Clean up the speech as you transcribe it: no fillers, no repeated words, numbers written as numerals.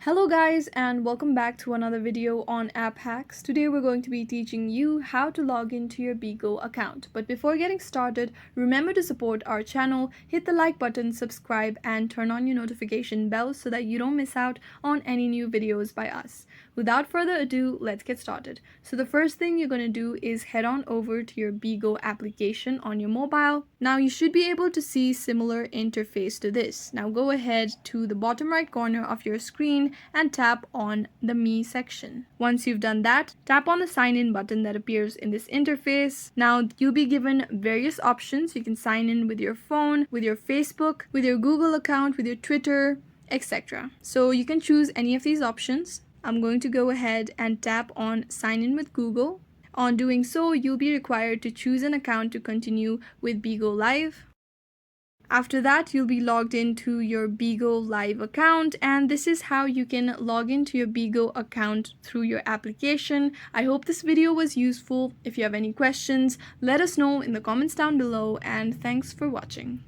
Hello guys and welcome back to another video on app hacks. Today we're going to be teaching you how to log into your Bigo account. But before getting started, remember to support our channel, hit the like button, subscribe and turn on your notification bell so that you don't miss out on any new videos by us. Without further ado, let's get started. So the first thing you're going to do is head on over to your Bigo application on your mobile. Now you should be able to see similar interface to this. Now go ahead to the bottom right corner of your screen and tap on the Me section. Once you've done that, tap on the sign in button that appears in this interface. Now you'll be given various options. You can sign in with your phone, with your Facebook, with your Google account, with your Twitter, etc. So you can choose any of these options. I'm going to go ahead and tap on sign in with Google. On doing so, you'll be required to choose an account to continue with Bigo Live. After that, you'll be logged into your Bigo Live account, and this is how you can log into your Bigo account through your application. I hope this video was useful. If you have any questions, let us know in the comments down below, and thanks for watching.